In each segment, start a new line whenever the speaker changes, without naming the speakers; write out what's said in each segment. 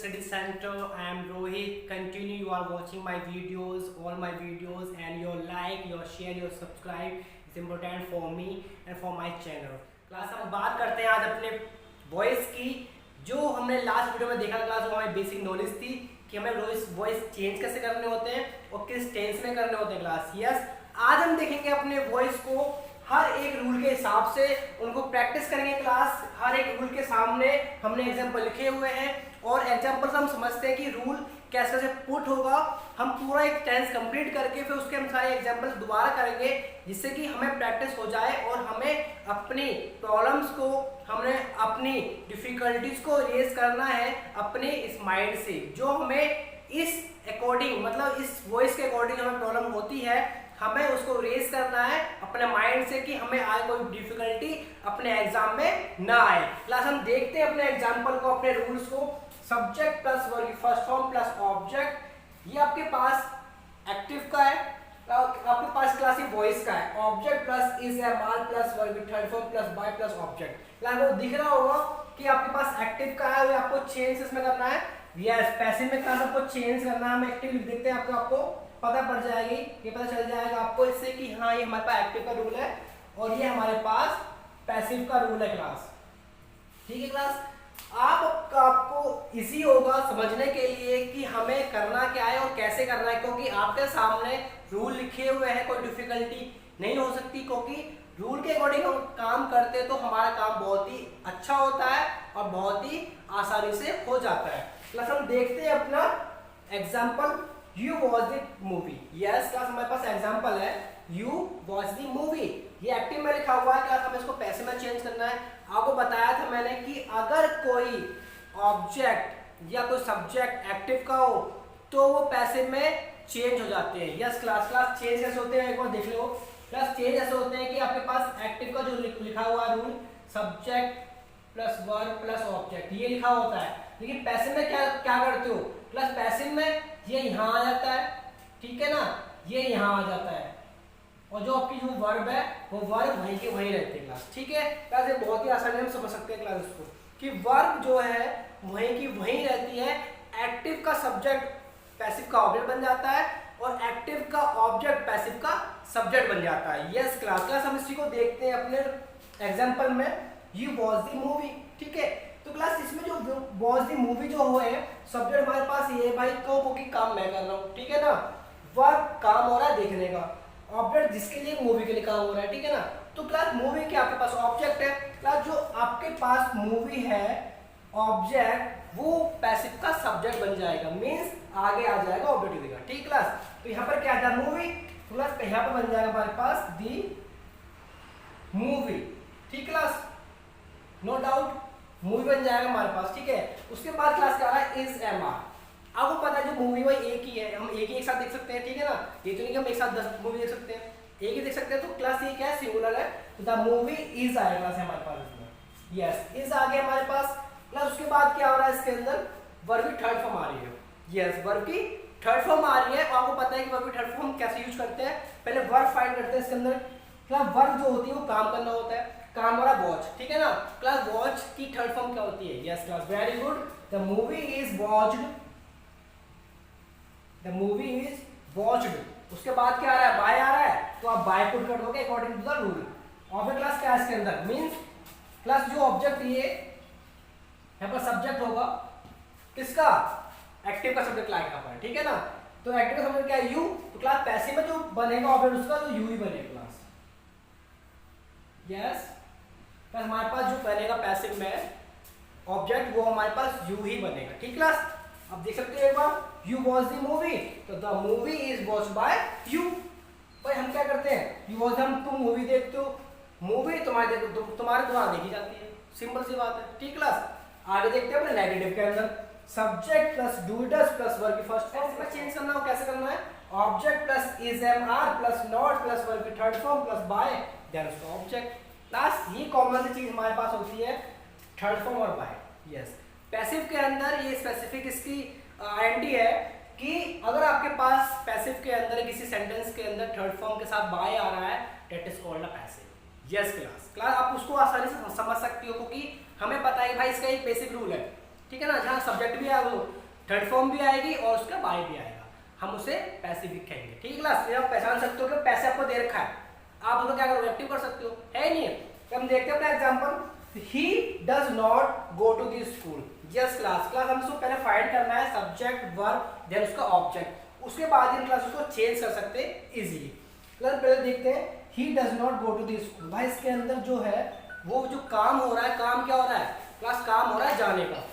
Study Center. I am Rohit. Continue, you are watching my videos, all my videos, and your like, your share, your subscribe is important for me and for my channel. Class हम बात करते हैं आज अपने voice की। जो हमने last video में देखा क्लास, वो हमारी बेसिक नॉलेज थी कि हमें वॉइस चेंज कैसे करने होते हैं और किस टेंस में करने होते हैं क्लास। यस, आज हम देखेंगे अपने वॉइस को हर एक रूल के हिसाब से, उनको प्रैक्टिस करेंगे क्लास। हर एक रूल के सामने हमने एग्जांपल लिखे हुए हैं और एग्जांपल से हम समझते हैं कि रूल कैसे कैसे पुट होगा। हम पूरा एक टेंस कंप्लीट करके फिर उसके हम सारे एग्जांपल दोबारा करेंगे, जिससे कि हमें प्रैक्टिस हो जाए और हमें अपनी प्रॉब्लम्स को, हमने अपनी डिफिकल्टीज को रेज करना है अपने इस माइंड से, जो हमें इस अकॉर्डिंग, मतलब इस वॉइस के अकॉर्डिंग हमें प्रॉब्लम होती है, हमें उसको रेज करना है अपने माइंड से कि हमें आगे कोई डिफिकल्टी अपने एग्जाम में ना आए। क्लास हम देखते हैं अपने एग्जांपल को, अपने रूल्स को। Subject plus verb first form plus object, ये आपके पास एक्टिव का है, आपके पास क्लास ही वॉइस का है। Object plus is am are plus verb third form plus by plus object. Class को दिख रहा होगा कि आपके पास एक्टिव का है, आपको चेंज इसमें करना है। यस, पैसिव में क्लास आपको चेंज करना है। हम एक्टिव लिख देते हैं, आपको पता पड़ जाएगी, ये पता चल जाएगा आपको इससे कि हाँ ये हमारे पास एक्टिव का रूल है और ये हमारे पास पैसिव का रूल है क्लास। ठीक है क्लास, आपको इजी होगा समझने के लिए कि हमें करना क्या है और कैसे करना है, क्योंकि आपके सामने रूल लिखे हुए हैं, कोई डिफिकल्टी नहीं हो सकती, क्योंकि रूल के अकॉर्डिंग हम काम करते हैं तो हमारा काम बहुत ही अच्छा होता है और बहुत ही आसानी से हो जाता है। प्लस हम देखते हैं अपना example, You watch the movie. Yes, class हमारे पास एग्जांपल है You watch the movie। ये एक्टिव में लिखा हुआ है क्लास, हमें इसको पैसिव में चेंज करना है। आपको बताया था मैंने कि अगर कोई ऑब्जेक्ट या कोई सब्जेक्ट एक्टिव का हो तो वो पैसिव में चेंज हो जाते हैं। यस क्लास चेंज कैसे होते हैं एक बार देख लो। क्लास चेंज ऐसे होते हैं कि आपके पास एक्टिव का जो लिखा हुआ rule subject plus verb plus object, ये लिखा होता है, लेकिन पैसिव में क्या क्या करते हो क्लास? पैसिव में ये यहाँ आ जाता है, ठीक है ना, ये यहाँ आ जाता है, और जो आपकी जो वर्ब है वो वर्ब वहीं के वहीं रहते हैं क्लास। ठीक है क्लास, ये बहुत ही आसानी हम समझ सकते हैं क्लास इसको कि वर्ब जो है वहीं की वहीं रहती है। एक्टिव का सब्जेक्ट पैसिव का ऑब्जेक्ट बन जाता है और एक्टिव का ऑब्जेक्ट पैसिव का सब्जेक्ट बन जाता है। यस क्लास हम इसी को देखते हैं अपने एग्जाम्पल में, यू वॉच द मूवी। ठीक है, तो क्लास इसमें जो वॉच द मूवी जो है सब्जेक्ट हमारे पास ये भाई क्योंकि काम मैं कर रहा हूँ, ठीक है ना, वर्ब काम हो रहा है देखने का, ऑब्जेक्ट जिसके लिए मूवी के लिए काम हो रहा है, ठीक है ना। तो क्लास मूवी क्या आपके पास ऑब्जेक्ट है क्लास, जो आपके पास मूवी है ऑब्जेक्ट वो पैसिव का सब्जेक्ट बन जाएगा, मींस आगे आ जाएगा ऑब्जेक्ट देगा। ठीक क्लास, तो यहाँ पर क्या था मूवी, तो क्लास यहाँ पर बन जाएगा हमारे पास दी मूवी। ठीक क्लास, नो डाउट मूवी बन जाएगा हमारे पास। ठीक है, उसके बाद क्लास क्या आ रहा है इज एम आर। आपको पता है जो मूवी वही एक ही है, हम एक ही एक साथ देख सकते हैं, ठीक है ना, ये तो नहीं कि हम एक साथ 10 मूवी देख सकते हैं, एक ही देख सकते हैं। तो क्लास ये क्या है, सिंगुलर है, तो द मूवी इज आएगा क्लास हमारे पास इसमें। यस, इज आ गया हमारे पास। क्लास उसके बाद क्या हो रहा है इसके अंदर, वर्ब की थर्ड फॉर्म आ रही है। यस, वर्ब की थर्ड फॉर्म आ रही है। आपको पता है कि वर्ब की थर्ड फॉर्म कैसे यूज करते हैं, पहले वर्ब फाइंड करते हैं इसके अंदर। क्लास वर्ब जो होती है वो काम करना होता है, काम वाला वॉच, ठीक है ना। क्लास वॉच की थर्ड फॉर्म क्या होती है? Yes class, very good, the movie is watched, the movie is watched. उसके बाद क्या आ रहा है, बाय आ रहा है, तो आप बाय पुट कर दोगे अकॉर्डिंग टू द रूल। और फिर क्लास क्या है इसके अंदर, मींस क्लास जो ऑब्जेक्ट ये यहाँ पर सब्जेक्ट होगा किसका, एक्टिव का सब्जेक्ट लाएगा पर, ठीक है ना। तो एक्टिव का सब्जेक्ट क्या है, यू, तो क्लास पैसिव में जो बनेगा ऑब्जेक्ट उसका तो यू ही बनेगा क्लास। यस क्लास, हमारे पास जो बनेगा पैसिव में ऑब्जेक्ट वो हमारे पास यू ही बनेगा। ठीक क्लास, अब देख सकते हो एक बार, यू वॉच द मूवी, तो the movie is watch by you. भाई हम क्या करते हैं, यू वॉच, हम तुम मूवी देखते हो, मूवी तुम्हारे द्वारा देखी जाती है, सिंपल सी बात है। ठीक क्लास, आगे देखते हैं अपने नेगेटिव के अंदर, subject plus do does plus verb की फर्स्ट फॉर्म में चेंज करना हो, कैसे करना है, object plus is am are plus not plus verb की third form plus by then उसका ऑब्जेक्ट। क्लास ये कॉमन सी चीज हमारे पास होती है, थर्ड फॉर्म और बाय। यस, पैसिव के अंदर ये स्पेसिफिक इसकी आईएनडी है कि अगर आपके पास पैसिव के अंदर किसी सेंटेंस के अंदर थर्ड फॉर्म के साथ बाय आ रहा है, that is called a passive. Yes class, आप उसको आसानी से समझ सकती हो, क्योंकि हमें पता है कि भाई इसका एक बेसिक रूल है, ठीक है ना, जहाँ सब्जेक्ट भी आएगा वो थर्ड फॉर्म भी आएगी और उसका बाय भी आएगा, हम उसे पैसिव कहेंगे। ठीक है क्लास, ये आप पहचान सकते हो कि पैसे आपको दे रखा है, आप उसको क्या करोगे, एक्टिव कर सकते हो, है नहीं। तो हम देखते हैं अपना example, he does not go to the school. Yes class, class हम इसको पहले फाइंड करना है सब्जेक्ट वर्ब देन उसका ऑब्जेक्ट, उसके बाद इन क्लास उसको चेंज कर सकते हैं इजीली। क्लास पहले देखते हैं, he does not go to the school. भाई इसके अंदर जो है वो जो काम हो रहा है, काम क्या हो रहा है क्लास, काम हो रहा है जाने का।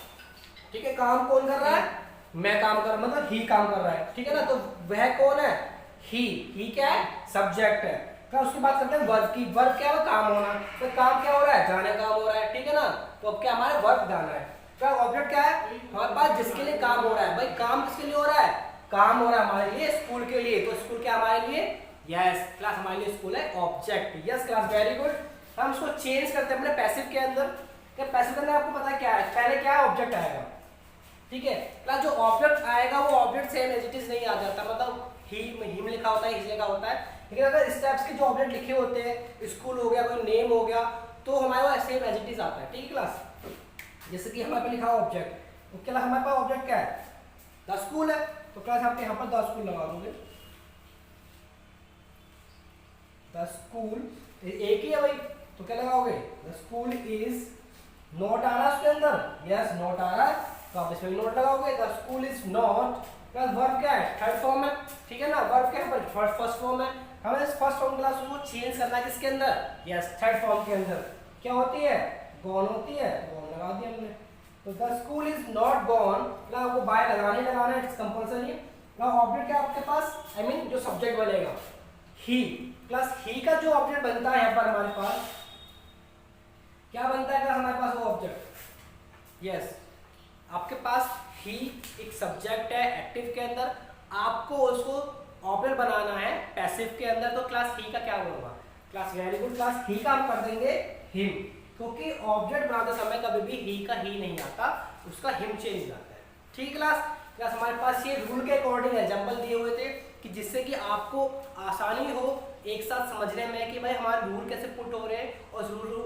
ठीक है, काम कौन कर रहा है, मैं काम कर, मतलब ही काम कर रहा है। ठीक है ना, तो वह कौन है, ही क्या है, सब्जेक्ट है। फिर उसके बाद करते हैं वर्ब की, वर्ब क्या है, काम होना, तो काम क्या हो रहा है, जाने काम हो रहा है। ठीक है ना, तो अब क्या हमारे वर्ब जाना है। फिर ऑब्जेक्ट क्या है, हमारे पास जिसके लिए काम हो रहा है। भाई काम किसके लिए हो रहा है, काम हो रहा है हमारे लिए स्कूल के लिए, तो स्कूल क्या हमारे लिए, यस क्लास हमारे लिए स्कूल है object. Yes class, very good. हम इसको चेंज करते हैं अपने पैसिव के अंदर। पैसिव के अंदर आपको पता है क्या है, पहले क्या है, ऑब्जेक्ट आएगा। ठीक है क्लास, जो ऑब्जेक्ट आएगा वो object same as it is नहीं आ जाता, मतलब हिम लिखा होता है, हिज लिखा होता है। लेकिन अगर इस टाइप्स के जो ऑब्जेक्ट लिखे होते हैं, स्कूल हो गया, कोई नेम हो गया, तो हमारे वो सेम एज इट इज आता है। ठीक है क्लास, जैसे कि हमारे पे लिखा हुआ ऑब्जेक्ट, तो क्या हमारे पास ऑब्जेक्ट क्या है, द स्कूल है, तो क्लास आप यहाँ पर द स्कूल लगा दोगे। द स्कूल एक ही है भाई, तो क्या लगाओगे, द स्कूल इज नॉट आ रहा है उसके अंदर, यस नॉट आ रहा है, तो आप इसमें नोट लगाओगे। The school is not, plus verb क्या है, थर्ड फॉर्म है। ठीक है ना, वर्ब क्या है, फर्स्ट फॉर्म है। हमें इस फर्स्ट फॉर्म क्लास को चेंज करना है किसके अंदर, यस थर्ड फॉर्म के अंदर। क्या होती है, गॉन होती है, गॉन लगा दिया हमने। तो the school is not gone, plus आपको बाय लगाना है, इट्स कंपल्सरी। प्लस ऑब्जेक्ट क्या आपके पास, आई मीन जो सब्जेक्ट बनेगा ही, प्लस ही का जो ऑब्जेक्ट बनता है यहाँ पर हमारे पास क्या बनता है, हमारे पास वो ऑब्जेक्ट, यस आपके पास ही एक सब्जेक्ट है एक्टिव के अंदर, आपको उसको ऑब्जेक्ट बनाना है पैसिव के अंदर, तो क्लास ही का क्या होगा, क्लास वेरी गुड, क्लास ही का हम कर देंगे हिम, क्योंकि ऑब्जेक्ट बनाते समय कभी भी ही का ही नहीं आता, उसका हिम चेंज आता है। ठीक क्लास, क्लास हमारे पास ये रूल के अकॉर्डिंग एग्जांपल दिए हुए थे कि जिससे कि आपको आसानी हो एक साथ समझने में कि भाई हमारे रूल कैसे पुट हो रहे हैं और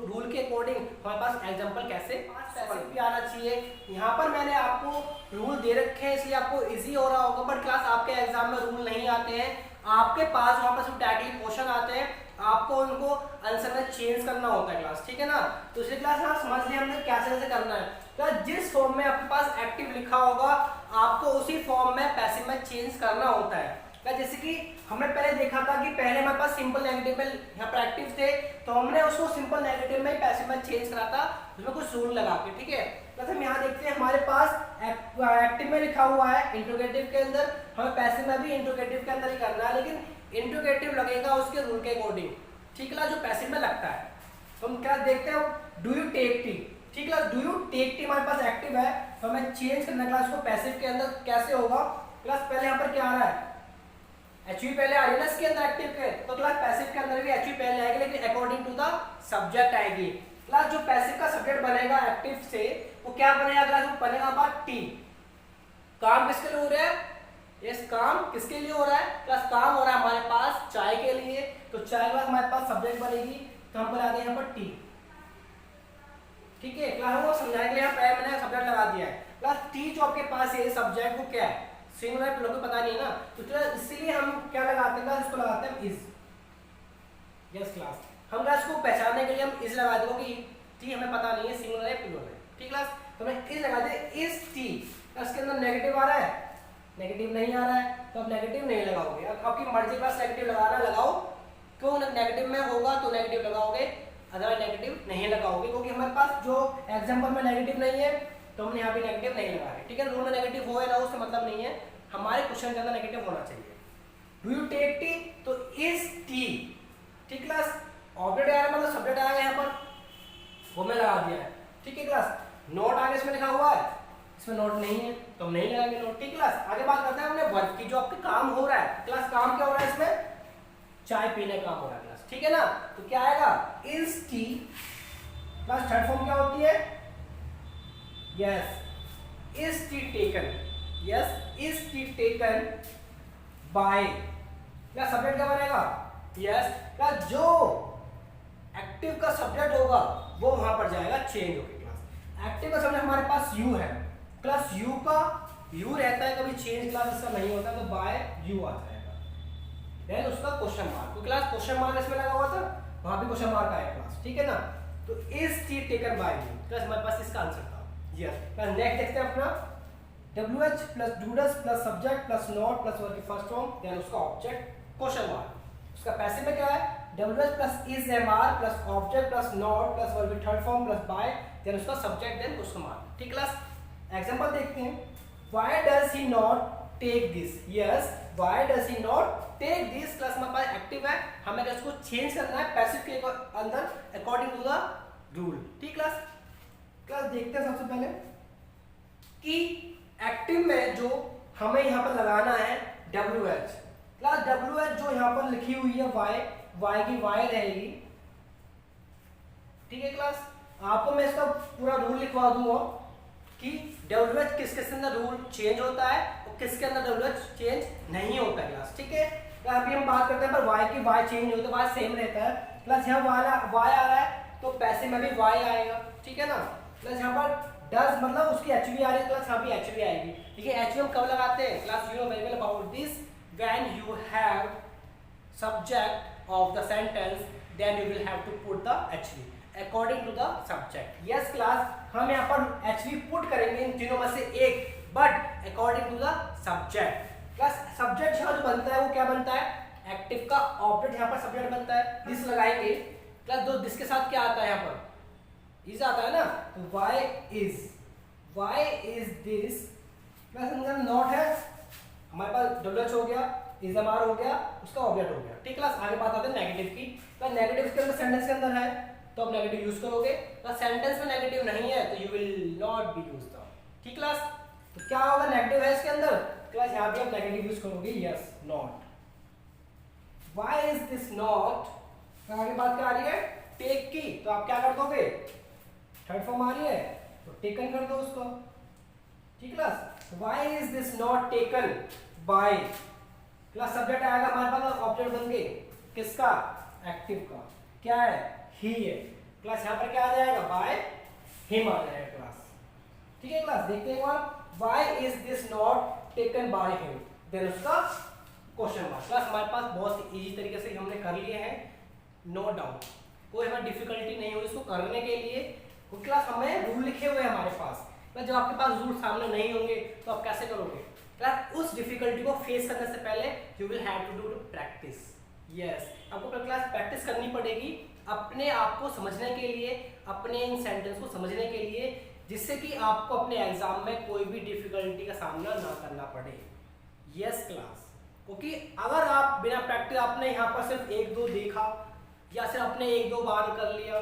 रूल के अकॉर्डिंग हमारे पास एग्जांपल कैसे भी आना चाहिए। यहाँ पर मैंने आपको रूल दे रखे हैं इसलिए आपको इजी हो रहा होगा, बट क्लास आपके एग्जाम में रूल नहीं आते हैं, आपके पास वहाँ पर सिर्फ डायरेक्टली क्वेश्चन आते हैं, आपको उनको आंसर में चेंज करना होता है क्लास। ठीक है ना, तो इसलिए क्लास हाँ समझ लिया हमने कैसे करना है। क्लास जिस फॉर्म में आपके पास एक्टिव लिखा होगा आपको उसी फॉर्म में पैसिव में चेंज करना होता है। जैसे कि हमने पहले देखा था कि पहले हमारे पास सिंपल नेगेटिव में यहाँ पर एक्टिव थे, तो हमने उसको सिंपल नेगेटिव में पैसिव में चेंज करा था, उसमें कुछ रूल लगा के। ठीक है, तो हम यहाँ देखते हैं हमारे पास एक्टिव में लिखा हुआ है इंट्रोगेटिव के अंदर, हमें पैसिव में भी इंट्रोगेटिव के अंदर ही करना है, लेकिन इंट्रोगेटिव लगेगा उसके रूल के अकॉर्डिंग। ठीक है, जो पैसिव में लगता है। तो हम क्या देखते हैं, डू यू टेक टी। ठीक है, डू यू टेक टी हमारे पास एक्टिव है, तो हमें चेंज करना क्लास को पैसिव के अंदर कैसे होगा। क्लास पहले यहाँ पर क्या आ रहा है, एचवी पहले आ रही है ना इसके अंदर एक्टिव के, तो क्लास पैसिव के अंदर भी एचवी पहले आएगी, लेकिन अकॉर्डिंग टू द सब्जेक्ट आएगी। क्लास जो पैसिव का सब्जेक्ट बनेगा एक्टिव से वो क्या बनेगा, क्लास वो बनेगा हमारा टी। काम किसके लिए हो रहा है, यस काम किसके लिए हो रहा है, क्लास काम हो रहा है हमारे पास चाय के लिए, तो चाय का हमारे पास सब्जेक्ट बनेगी, तो हम बना दें यहाँ पर टी। ठीक है, क्लास वो समझाने के लिए यहाँ पे मैंने सब्जेक्ट लगा दिया है। क्लास टी जो आपके पास है सब्जेक्ट वो क्या है, सिंगुलर प्लूरल पता नहीं है ना, तो इसीलिए हम क्या लगाते हैं, इसको लगाते हैं इज। यस क्लास, हम क्लास को पहचानने के लिए हम इज लगा देंगे कि टी हमें पता नहीं है सिंगुलर है प्लूरल है। ठीक क्लास, तो मैं इज लगा दे इज टी। इसके अंदर नेगेटिव आ रहा है, नेगेटिव नहीं आ रहा है, तो आप नेगेटिव नहीं लगाओगे, अब आपकी मर्जी क्लास नेगेटिव लगाना लगाओ, क्यों नेगेटिव में होगा तो नेगेटिव लगाओगे, अदरवाइज नेगेटिव नहीं लगाओगे, क्योंकि हमारे पास जो एग्जांपल में नेगेटिव नहीं है तो हमने यहाँ पे नेगेटिव नहीं लगा रहे। ठीक है, रूल में नेगेटिव हो या ना उससे मतलब नहीं है, हमारे क्वेश्चन के अंदर नेगेटिव होना चाहिए। डू यू टेक टी, तो इज टी। ठीक क्लास, ऑब्जेक्ट आ रहा है मतलब सब्जेक्ट आएगा यहाँ पर, वो मैं लगा दिया है। ठीक है क्लास, नोट आगे इसमें लिखा हुआ है, इसमें नोट नहीं है तो हम नहीं लगाएंगे नोट। ठीक क्लास, आगे बात करते हैं हमने वर्ब की, जो आपके काम हो रहा है। क्लास काम क्या हो रहा है इसमें, चाय पीने का काम हो रहा है क्लास। ठीक है ना, तो क्या आएगा is T. Class third form क्या होती है, yes is tea taken, yes is tea taken by, क्या सब्जेक्ट क्या बनेगा, यस क्या जो एक्टिव का सब्जेक्ट होगा वो वहां पर जाएगा चेंज होकर। क्लास एक्टिव का सब्जेक्ट हमारे पास यू है, प्लस यू का यू रहता है, कभी चेंज क्लास इसका नहीं होता, तो बाय यू आ जाएगा, देन उसका क्वेश्चन मार्क, तो क्लास क्वेश्चन मार्क इसमें लगा हुआ था, वहां भी क्वेश्चन मार्क आया क्लास, ठीक है ना। तो is T taken by you, class हमारे पास इसका आंसर था। यस, क्लास नेक्स्ट देखते हैं अपना WH plus do does plus subject plus not plus verb की फर्स्ट फॉर्म, देन उसका ऑब्जेक्ट क्वेश्चन मार्क। उसका पैसिव में क्या है, WH plus is MR plus object plus not plus verb की third form plus by, then उसका subject then question mark. ठीक class, example देखते हैं। Why does he not take this? Yes, why does he not take this? Class हमारे पास active है, हमें इसको change करना है पैसिव के अंदर अकॉर्डिंग टू द रूल। ठीक क्लास, क्लास देखते हैं सबसे पहले कि एक्टिव में जो हमें यहाँ पर लगाना है WH, क्लास WH जो यहाँ पर लिखी हुई है y की y रहेगी। ठीक है क्लास, आपको मैं इसका पूरा रूल लिखवा दूंगा कि WH किसके अंदर रूल चेंज होता है और किसके अंदर WH चेंज नहीं होता है क्लास। ठीक है, तो अभी हम बात करते हैं पर y की y चेंज नहीं होता, y सेम रहता है। प्लस यहाँ y आ रहा है तो पैसे में भी y आएगा, ठीक है ना। प्लस यहाँ पर डज मतलब उसकी HV आ रही है, प्लस यहाँ भी HV आएगी। ठीक है, HV हम कब लगाते हैं class, you know very well about this, when you have subject of the sentence then you will have to put the HV according to the subject. Yes class, हम यहाँ पर HV पुट करेंगे इन तीनों में से एक, but according to the subject. Class subject यहाँ जो बनता है वो क्या बनता है, एक्टिव का ऑब्जेक्ट यहाँ पर सब्जेक्ट बनता है, दिस लगाएंगे। क्लास दो दिस के साथ क्या आता है, यहाँ पर इज आता है ना, तो वाई इज दिस। प्लस अंदर नॉट है, हमारे पास WH हो गया, इज MR हो गया, उसका ऑब्जेक्ट हो गया। ठीक क्लास, आगे बात आते हैं नेगेटिव की। तो नेगेटिव के अंदर सेंटेंस के अंदर है तो आप नेगेटिव यूज करोगे, तो सेंटेंस में नेगेटिव नहीं है तो you will not be use the. ठीक क्लास, तो क्या होगा, नेगेटिव है इसके अंदर, क्लास यहाँ भी आप नेगेटिव यूज करोगे। Yes, not, why is this not, आगे बात क्या आ रही है, टेक की, तो आप क्या कर दोगे, थर्ड फॉर्म आ रही है तो टेकन कर दो उसको। ठीक class, why is this not taken bye, class subject आएगा हमारे पास, ऑब्जेक्ट बन गए किसका, एक्टिव का, क्या है, ही है। क्लास यहाँ पर क्या आ जाएगा, बाय हिम आ जाएगा क्लास। ठीक है क्लास, देखते हैं एक बार, why is this not taken by him, then उसका क्वेश्चन मार्क। क्लास हमारे पास बहुत इजी तरीके से हमने कर लिए हैं, नो डाउट, कोई हमें डिफिकल्टी नहीं हुई इसको करने के लिए। क्लास हमें रूल लिखे हुए हैं हमारे पास, जब आपके पास रूल सामने नहीं होंगे तो आप कैसे करोगे। क्लास उस डिफिकल्टी को फेस करने से पहले you will have to do practice. Yes, आपको क्लास प्रैक्टिस करनी पड़ेगी अपने आप को समझने के लिए, अपने इन सेंटेंस को समझने के लिए, जिससे कि आपको अपने एग्जाम में कोई भी डिफिकल्टी का सामना ना करना पड़े। यस क्लास, क्योंकि अगर आप बिना प्रैक्टिस, आपने यहाँ पर सिर्फ एक दो देखा या सिर्फ अपने एक दो बार कर लिया,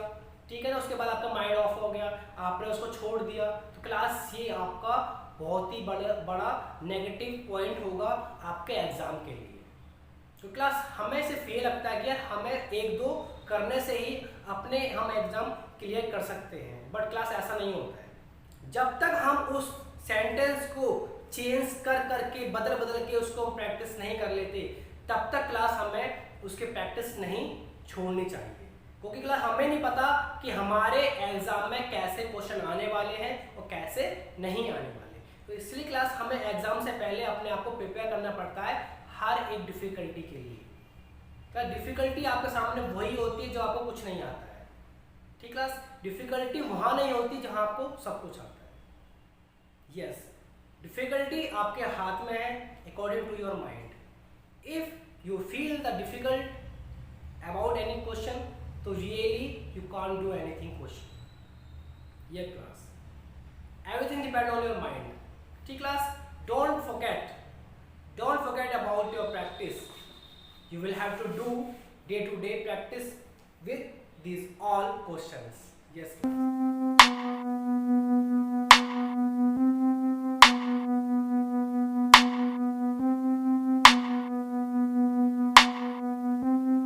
ठीक है ना, उसके बाद आपका माइंड ऑफ हो गया, आपने उसको छोड़ दिया, तो क्लास ये आपका बहुत ही बड़ा नेगेटिव पॉइंट होगा आपके एग्जाम के लिए। तो क्लास हमें सिर्फ ये लगता है कि यार हमें एक दो करने से ही अपने हम एग्जाम क्लियर कर सकते हैं, बट क्लास ऐसा नहीं होता है। जब तक हम उस सेंटेंस को चेंज कर करके बदल के उसको प्रैक्टिस नहीं कर लेते, तब तक क्लास हमें उसकी प्रैक्टिस नहीं छोड़नी चाहिए, क्योंकि क्लास हमें नहीं पता कि हमारे एग्जाम में कैसे क्वेश्चन आने वाले हैं और कैसे नहीं आने वाले। तो इसलिए क्लास हमें एग्जाम से पहले अपने आप को प्रिपेयर करना पड़ता है हर एक डिफिकल्टी के लिए। क्या डिफिकल्टी आपके सामने वही होती है जो आपको कुछ नहीं आता है। ठीक क्लास, डिफिकल्टी वहां नहीं होती जहां आपको सब कुछ आता है। यस, डिफिकल्टी आपके हाथ में है according to your mind. If you feel the difficult about any question, so really you can't do anything question. Yeah class, everything depend on your mind. ठीक class, don't forget about your practice. You will have to do day to day practice with these all questions. Yes class.